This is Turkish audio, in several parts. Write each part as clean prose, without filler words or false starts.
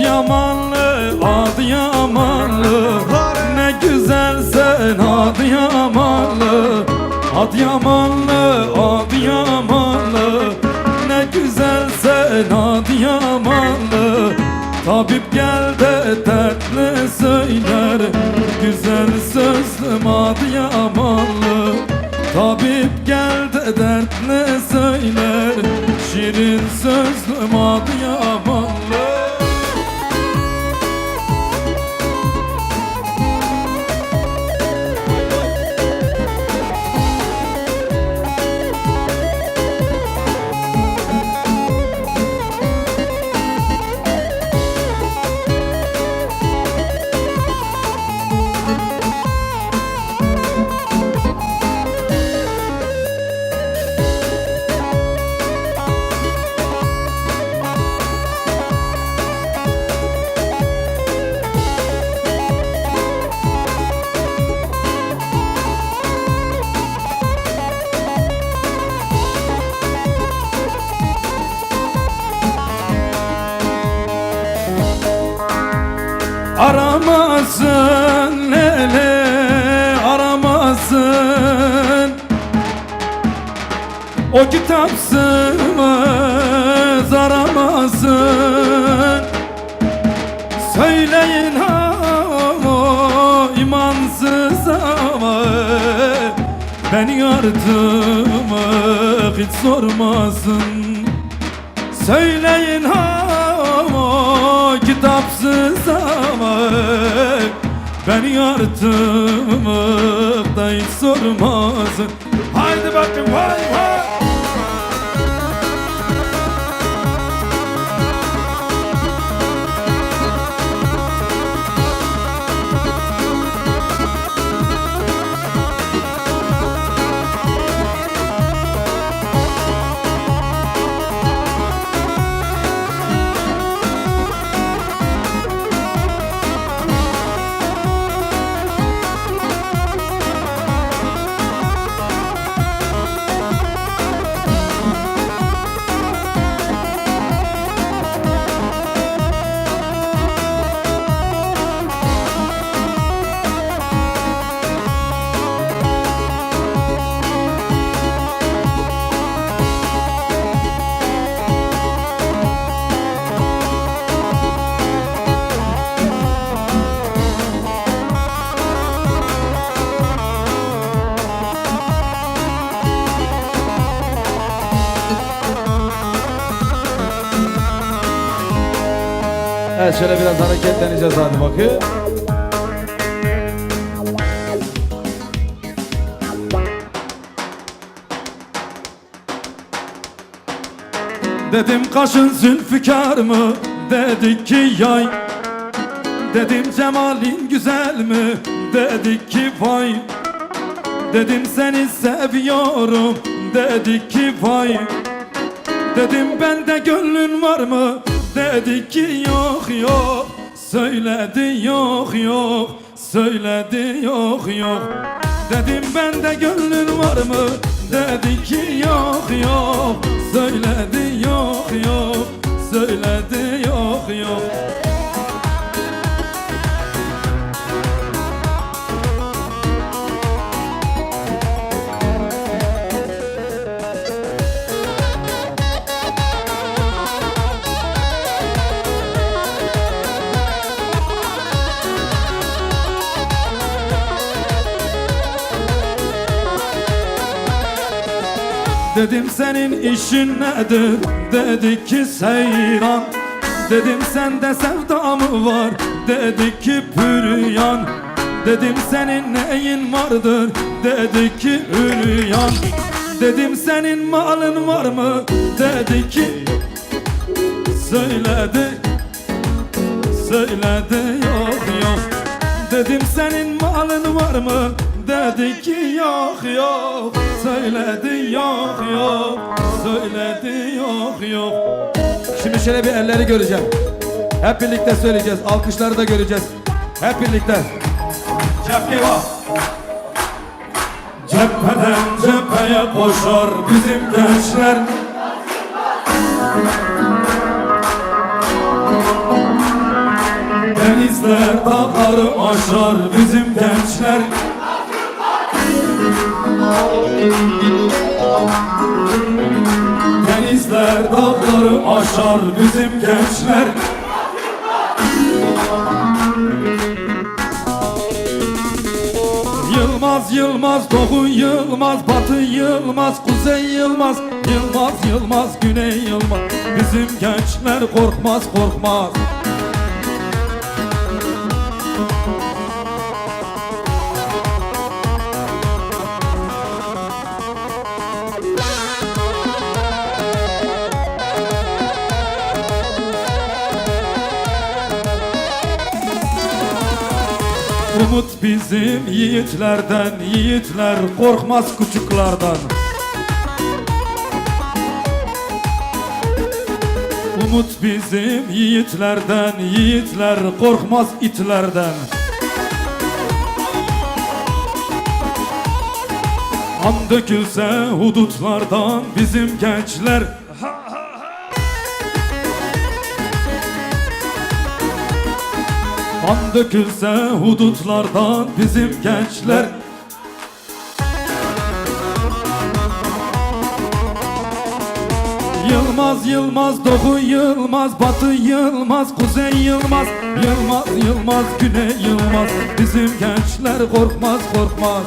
Adıyamanlı, Adıyamanlı, ne güzelsen Adıyamanlı. Adıyamanlı, Adıyamanlı, ne güzelsen Adıyamanlı. Tabip gel de dertli söyler, güzel sözlüm Adıyamanlı. Tabip gel de dertli söyler, şirin sözlüm Adıyamanlı. Aramasın hele, aramasın o kitapsız aramasın. Söyleyin ha o imansız ama beni ardımı hiç sormasın. Söyleyin ha o kitapsız ama beni artık da hiç sormasın. Haydi bakın vay vay. Evet, şöyle biraz hareketleneceğiz, hadi bakayım. Dedim kaşın zülfikar mı, dedik ki yay. Dedim cemalin güzel mi, dedik ki vay. Dedim seni seviyorum, dedik ki vay. Dedim bende gönlün var mı, dedik ki yok yok. Söyledi yok yok, söyledi yok yok. Dedim bende gönlün var mı, dedik ki yok yok. Söyledi yok yok, söyledi yok yok. Dedim senin işin nedir, dedik ki seyran. Dedim sende sevda mı var, dedik ki püryan. Dedim senin neyin vardır, dedik ki üryan. Dedim senin malın var mı, dedik ki söyledi, söyledi yok yok. Dedim senin malın var mı, dedi ki yok yok. Söyledi yok yok, söyledi yok yok. Şimdi şöyle bir elleri göreceğim. Hep birlikte söyleyeceğiz, alkışları da göreceğiz. Hep birlikte. Cephe var. Cepheden cepheye koşar bizim gençler. Denizler dağları aşar bizim gençler. Denizler dağları aşar bizim gençler. Yılmaz Yılmaz, Doğu Yılmaz, Batı Yılmaz, Kuzey Yılmaz, Yılmaz Yılmaz, Güney Yılmaz. Bizim gençler korkmaz korkmaz. Umut bizim yiğitlerden, yiğitler korkmaz küçüklerden. Umut bizim yiğitlerden, yiğitler korkmaz itlerden. Kan dökülse hudutlardan bizim gençler. Kan dökülse hudutlardan bizim gençler. Yılmaz Yılmaz, Doğu Yılmaz, Batı Yılmaz, Kuzey Yılmaz, Yılmaz Yılmaz, Güney Yılmaz. Bizim gençler korkmaz korkmaz.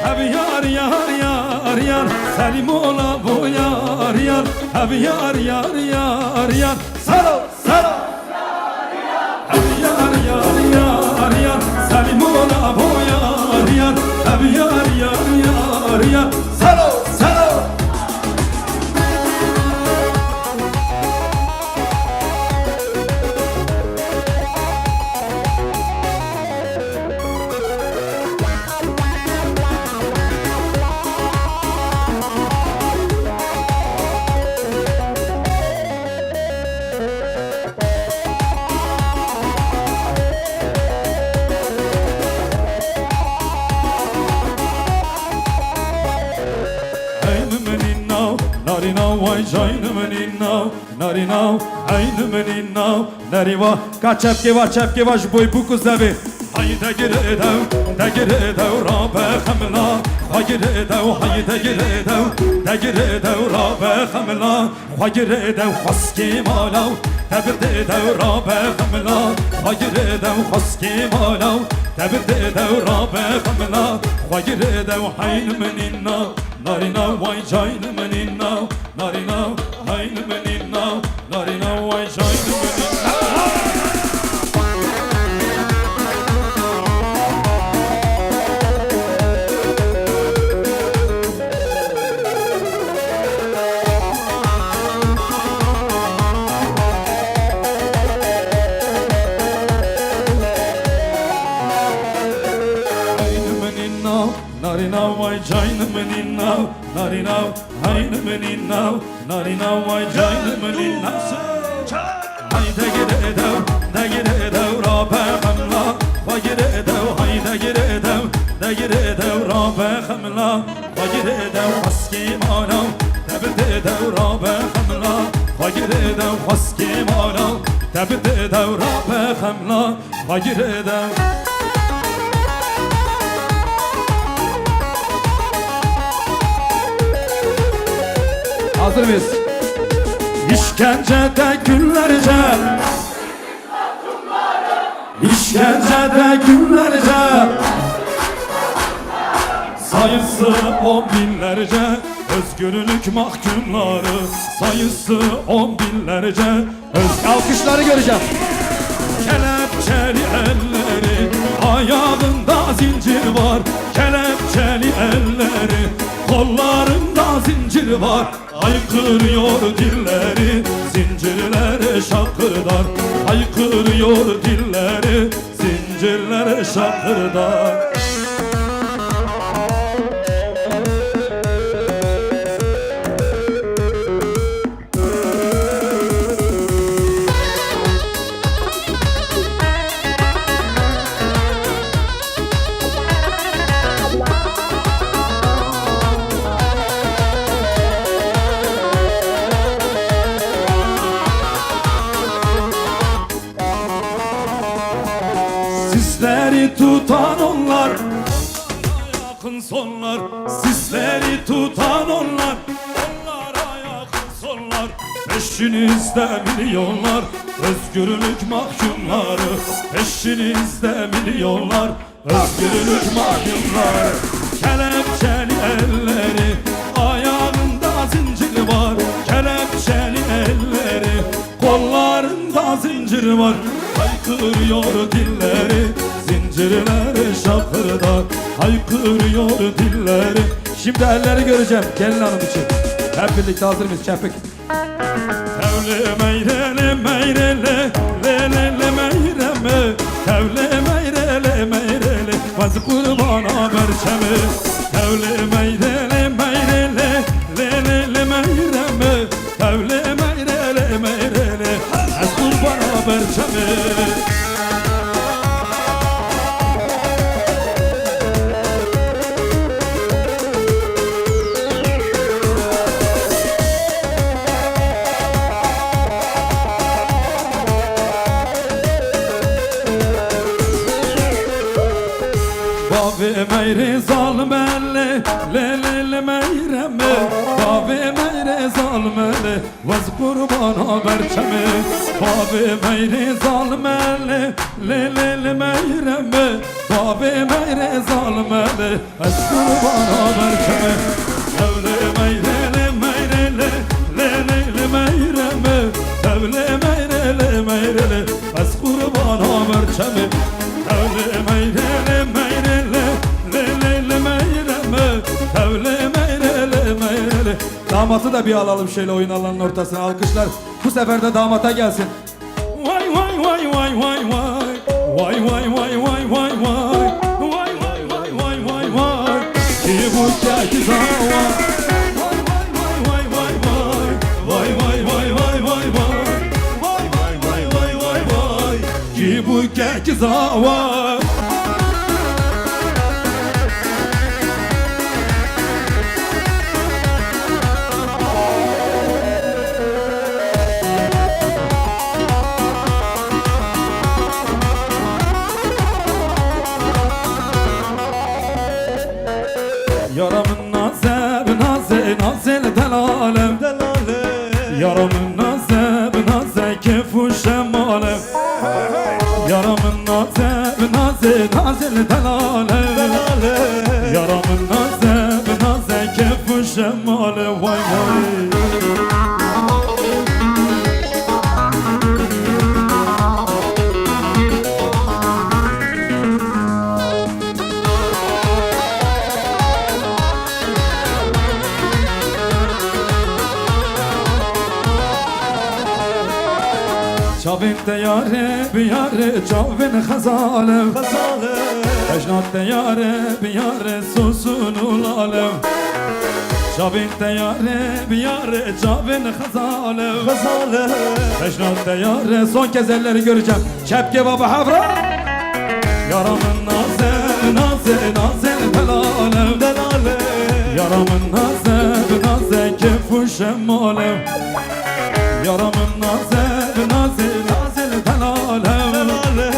Abi yar yar yar yar, Selim ola bu yar yar. Abi yar yar yar yar, salo salo. Abi yar yar yar yar, Selim ola bu yar yar. Abi yar yar yar yar, salo salo. Nariva kaçapke va çapke va jboy buku zavi. Hayda giredev, da giredev rabe hamla. Haygiredev, hayda giredev, da giredev rabe hamla. Haygiredev haski malav, tabirdedev rabe hamla. Haygiredev haski malav, tabirdedev rabe hamla. Haygiredev hayn meninna, narina vay jayn meninna, narina hayn meninna, narina vay jayn meninna. Narina vay jayn meninna, narina hayn meninna, narina vay jayn meninna. Hayda giredev, da giredev rabe hamla. Haygiredev, hayda giredev, da giredev rabe hamla. Haygiredev haski malav, tabirdedev rabe hamla. Haygiredev haski malav, tabirdedev rabe hamla. Haygiredev. Hazır mıyız? İşkencede günlerce, İşkencede günlerce, sayısı 10 binlerce, özgürlük mahkumları, sayısı 10 binlerce. Alkışları göreceğim. Kelepçeli elleri, ayağında zincir var. Kelepçeli elleri, kollarında zincir var. Haykırıyor dilleri, zincirlere şakırdar. Haykırıyor dilleri, zincirlere şakırdar. Sisleri tutan onlar, yakın sonlar. Sisleri tutan onlar, onlara yakın sonlar. Peşinizde milyonlar, özgürlük mahkumları. Peşinizde milyonlar, özgürlük mahkumları. Kelepçeli elleri, ayağında zincir var. Kelepçeli elleri, kollarında zincir var. Haykırıyor dilleri, zincirleri şakırdar. Haykırıyor dilleri. Şimdi elleri göreceğim gelin hanım için. Hep birlikte hazır mıyız? Çepik. Tevle meyrele meyrele, lelele meyreme. Tevle meyrele meyrele, vaz kurbana berçemi. Tevle meyrele meyrele, lelele meyreme. Tevle meyrele meyrele, vaz kurbana berçemi. Bavi meyre zalmele, lelele meyreme. Bavi meyre zalmele, vaz kurbana berçemi. Bavi meyre zalmele, lelele meyreme. Bavi meyre zalmele, vaz kurbana berçemi. Tevle meyrele meyrele, lelele meyreme. Tevle meyrele meyrele, vaz kurbana berçemi. Tevle meyrele meyrele, lelele meyreme. Tevle meyrele meyrele. Damatı da bir alalım şöyle oyun alanının ortasına. Alkışlar bu sefer de damata gelsin. Vay vay vay vay vay vay. Vay vay vay vay vay vay. Vay vay vay vay vay vay. Ki bu keki zava. Vay vay vay vay vay vay. Vay vay vay vay vay vay. Vay vay vay vay vay vay. Ki bu keki zava. Yaramın nazeb naze nazel delalem. Yaramın nazeb naze kefu şemalem. Yaramın nazeb naze nazel delalem. Yaramın nazeb naze kefu şemalem. Vay vay. Çavin de yare bi yare çavin khazalem. Ejnat de yare bi yare susun ulalem. Çavin de yare bi yare çavin khazalem. Ejnat de yare. Son kez elleri göreceğim. Çepke baba havra. Yaramın naze naze naze delalem. Yaramın naze naze kefu şemalem. Yaramın naze naze naze delalem.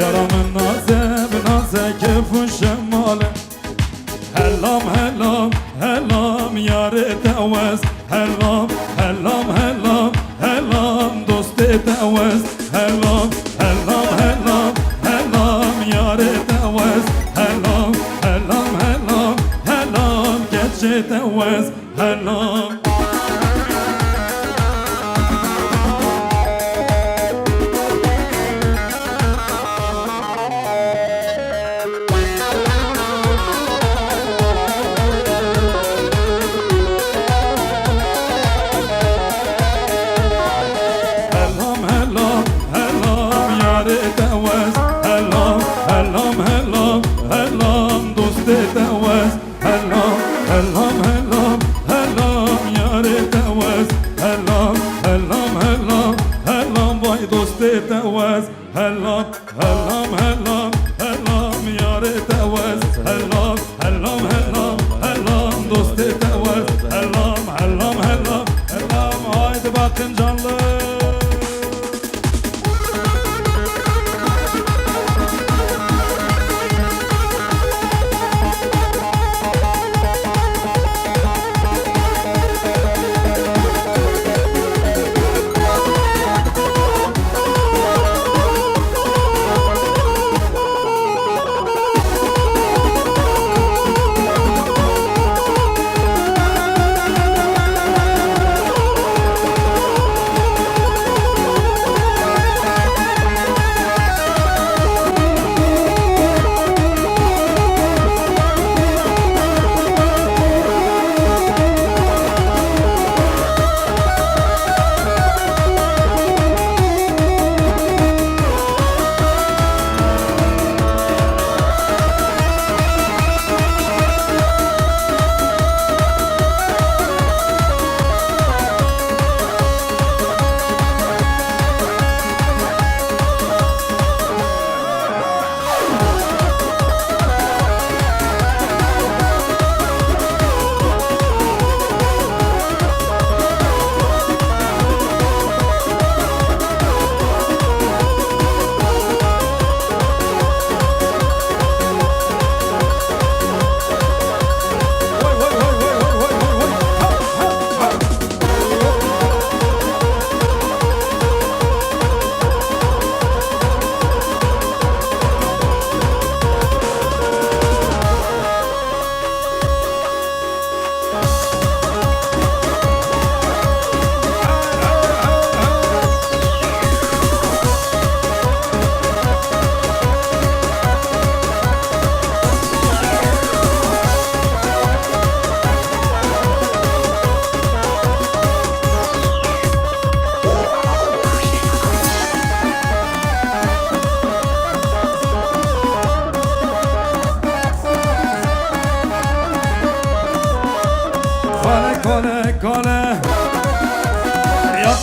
Yaramın naze naze kefu şemalem. Hellam hellam hellam yare tevez. Hellam hellam hellam hellam dost tevez. Hellam hellam hellam hellam yare tevez. Hellam hellam hellam hellam geçe tevez. Hellam. تتوز هلام هلام هلام هلام یار تتوز هلام هلام هلام هلام دوست تتوز هلام هلام هلام هلام haydi bakın canlı.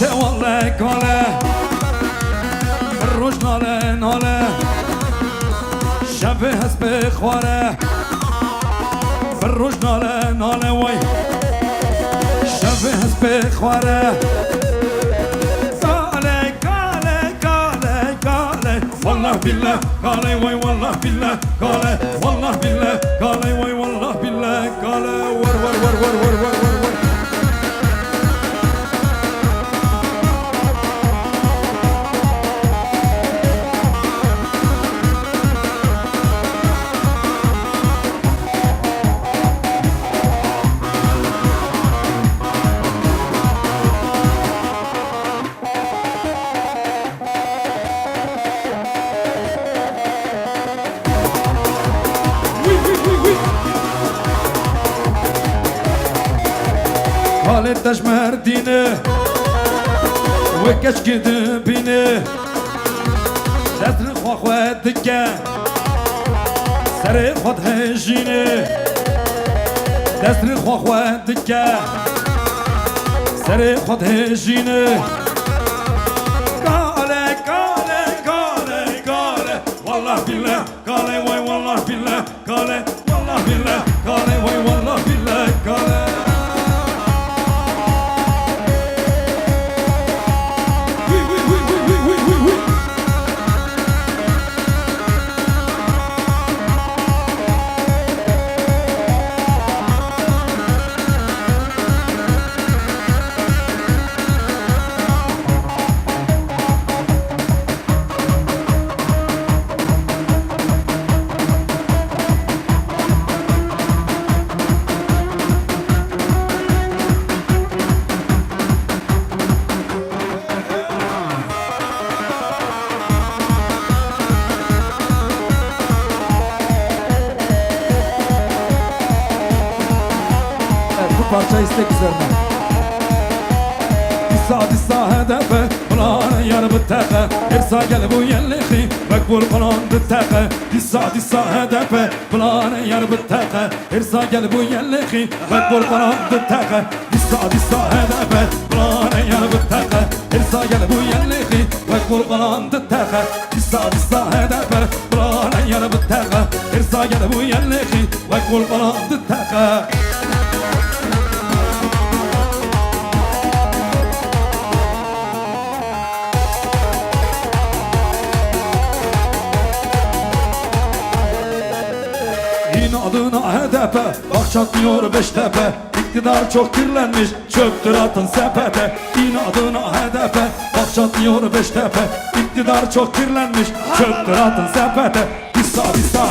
te vallahi kale روش ناله ناله شب حسب خواره روش ناله ناله وای شب حسب خواره قاله قاله قاله قاله والله بالله قاله وای والله بالله قاله والله بالله قاله وای والله بالله قاله ور ور ور ور ور ور ور ور Halet taş merdine ve geç gidip bine destini xwe dike serê xwe hejîne destini xwe dike serê xwe hejîne gale gale gale gale wallah billah gale vay wallah billah gale wallah billah gale vay wallah billah gale Parça istek üzerine. dissa hedefe Ulan yar bıttaka Irsa gel bu yelliği Bekbul falan bıttaka Dissa hedefe Ulan yar bıttaka Irsa gel bu yelliği Bekbul falan bıttaka Dissa hedefe Ulan yar bıttaka Irsa gel bu yelliği Bekbul falan bıttaka Dissa hedefe Ulan yar bıttaka Irsa gel bu yelliği Bekbul falan bıttaka Adına hedefe Bak çatmıyor Beştepe İktidar çok kirlenmiş Çöktür atın sepete Din adına hedefe Bak çatmıyor Beştepe İktidar çok kirlenmiş Çöktür atın sepete Dissa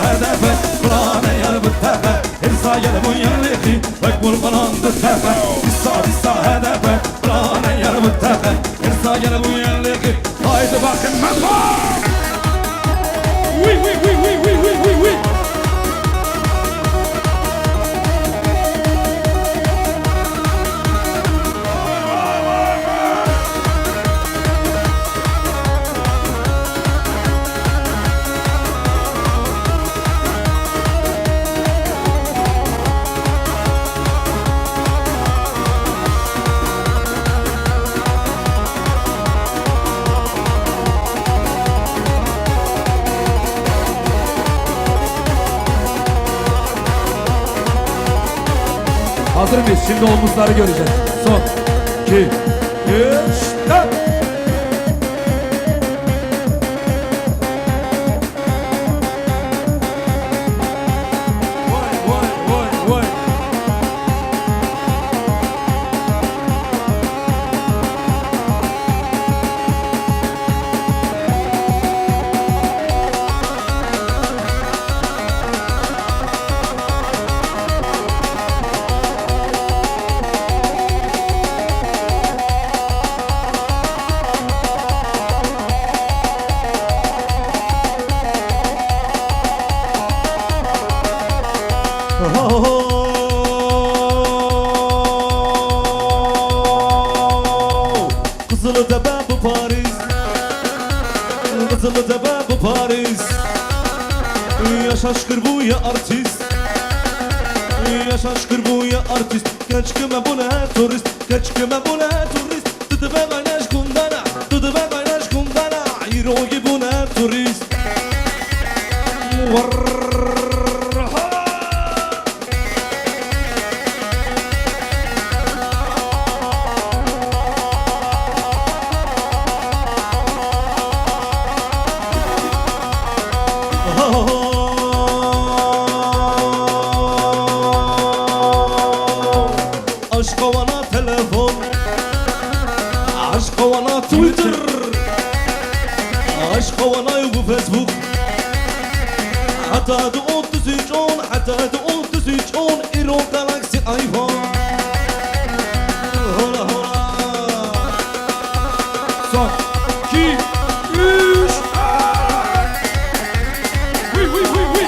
hedefe Kulağına yer bu tepe Irsa gel bu yerliği Bekbul falandı tepe Dissa hedefe Kulağına yer bu tepe Irsa gel bu yerliği Haydi bakın mefa Oui oui oui oui oui oui oui oui Hazır mıyız? Şimdi omuzları göreceğiz. Son 2 3 4 Vay Kızılıtepe bu Paris, Kızılıtepe bu Paris. Yaşa şükür bu ya artist, yaşa şükür bu ya artist. Geç kime bu ne turist, geç kime bu ne turist. Tıtıbe gayneş kundana Dudu ve kaynaş kundana Hero gibi ne turist Aşk havana telefon Aşk havana Twitter Aşk havana yok Facebook Hatta da 3310 Hatta da 3310 Iro Galaxy iPhone Hola hola Son 2 3 Oui oui oui oui.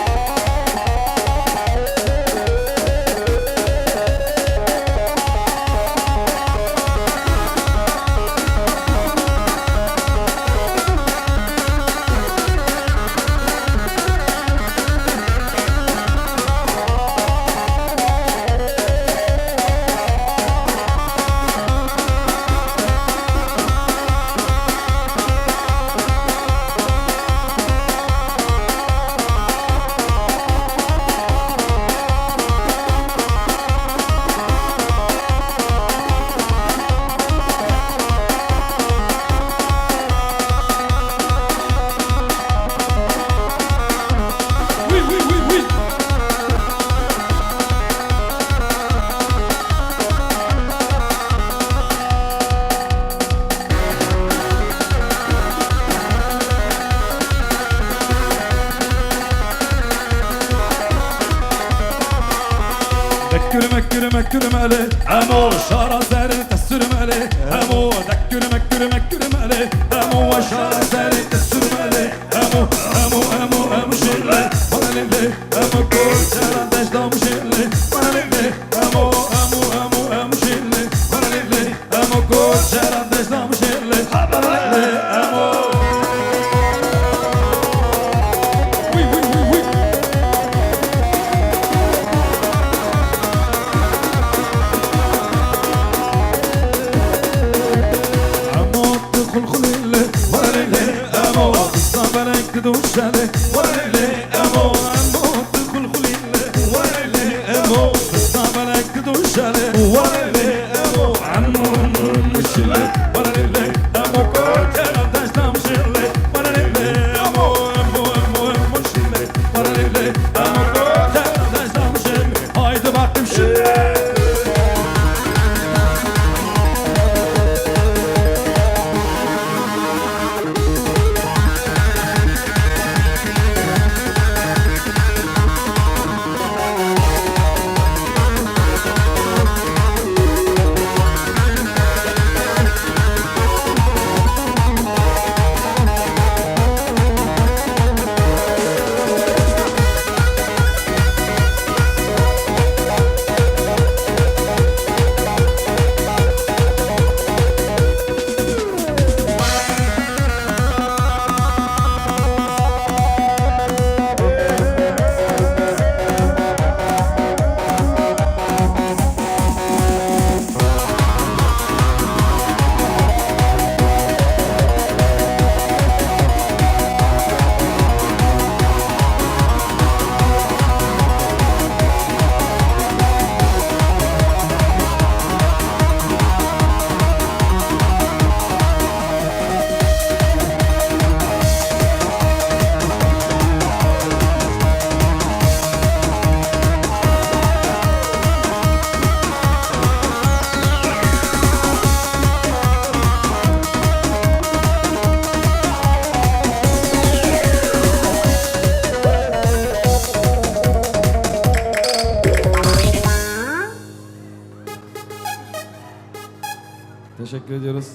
Oui oui oui oui. Mekkürümeli Emo şarazeri tesürmeli Emo mekkürümeli Emo şarazeri tesürmeli Emo şirli Paraleli Emo kurçeran deşdam şirli Paraleli Emo şirli Paraleli Emo kurçeran deşdam şirli Paraleli Emo Oui oui oui oui. خلخلي ورلي امو صابرك تدوشالي ورلي امو خلخلي ورلي امو صابرك تدوشالي ورلي امو عمو مشلي ورلي امو كوتنا داشتام شلي ورلي امو مشلي ورلي امو كوتنا داشتام شلي haydi baktım şimdi. Teşekkür ediyoruz.